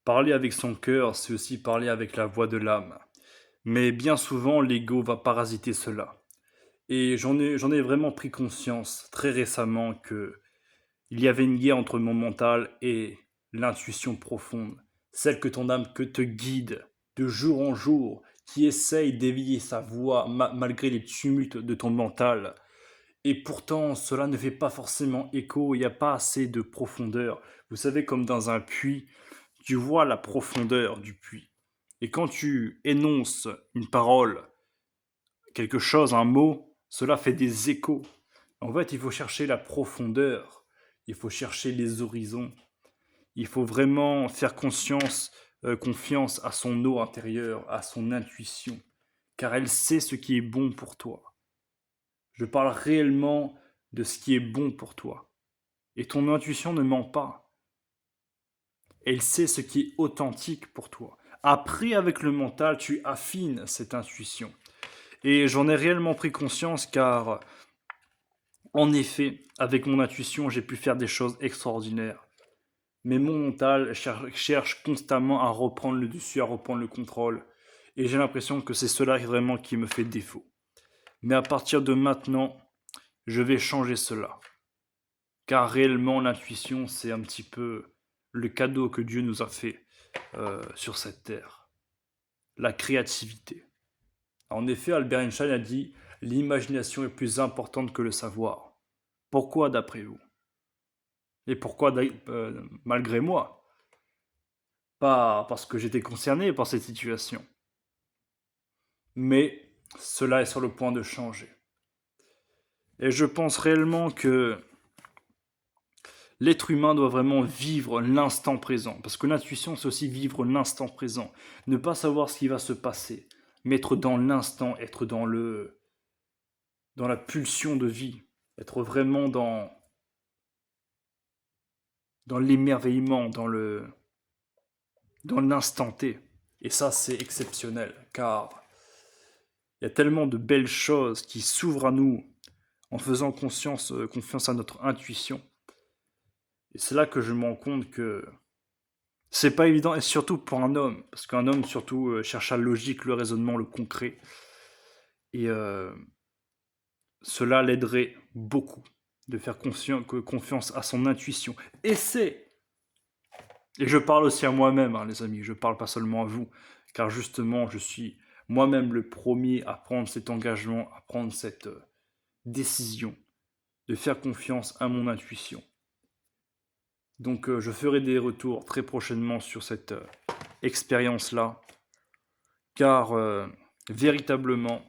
Parler avec son cœur, c'est aussi parler avec la voix de l'âme. Mais bien souvent, l'ego va parasiter cela. Et j'en ai vraiment pris conscience très récemment que il y avait une guerre entre mon mental et l'intuition profonde, celle que ton âme que te guide de jour en jour, qui essaye d'éveiller sa voix malgré les tumultes de ton mental. Et pourtant, cela ne fait pas forcément écho, il n'y a pas assez de profondeur. Vous savez, comme dans un puits, tu vois la profondeur du puits. Et quand tu énonces une parole, quelque chose, un mot, cela fait des échos. En fait, il faut chercher la profondeur, il faut chercher les horizons, il faut vraiment faire confiance à son eau intérieure, à son intuition, car elle sait ce qui est bon pour toi. Je parle réellement de ce qui est bon pour toi. Et ton intuition ne ment pas. Elle sait ce qui est authentique pour toi. Après, avec le mental, tu affines cette intuition. Et j'en ai réellement pris conscience car, en effet, avec mon intuition, j'ai pu faire des choses extraordinaires. Mais mon mental cherche constamment à reprendre le dessus, à reprendre le contrôle. Et j'ai l'impression que c'est cela vraiment qui me fait défaut. Mais à partir de maintenant, je vais changer cela. Car réellement, l'intuition, c'est un petit peu le cadeau que Dieu nous a fait sur cette terre. La créativité. En effet, Albert Einstein a dit l'imagination est plus importante que le savoir. Pourquoi d'après vous? Et pourquoi malgré moi? Pas parce que j'étais concerné par cette situation. Mais cela est sur le point de changer. Et je pense réellement que l'être humain doit vraiment vivre l'instant présent. Parce que l'intuition, c'est aussi vivre l'instant présent. Ne pas savoir ce qui va se passer. Mais être dans l'instant, être dans la pulsion de vie. Être vraiment dans l'émerveillement, dans l'instant T. Et ça, c'est exceptionnel. Car il y a tellement de belles choses qui s'ouvrent à nous en faisant confiance à notre intuition. Et c'est là que je me rends compte que c'est pas évident, et surtout pour un homme, parce qu'un homme surtout cherche la logique, le raisonnement, le concret, et cela l'aiderait beaucoup de faire confiance à son intuition. Et je parle aussi à moi-même, hein, les amis, je parle pas seulement à vous, car justement, je suis moi-même le premier à prendre cet engagement, à prendre cette décision de faire confiance à mon intuition. Donc je ferai des retours très prochainement sur cette expérience-là, car véritablement,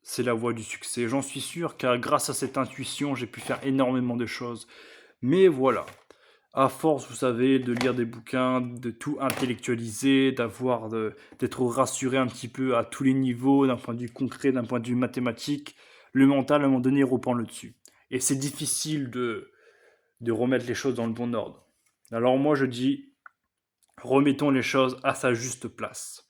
c'est la voie du succès. J'en suis sûr, car grâce à cette intuition, j'ai pu faire énormément de choses. Mais voilà, à force, vous savez, de lire des bouquins, de tout intellectualiser, d'être rassuré un petit peu à tous les niveaux, d'un point de vue concret, d'un point de vue mathématique, le mental, à un moment donné, reprend le dessus. Et c'est difficile de remettre les choses dans le bon ordre. Alors moi, je dis, remettons les choses à sa juste place.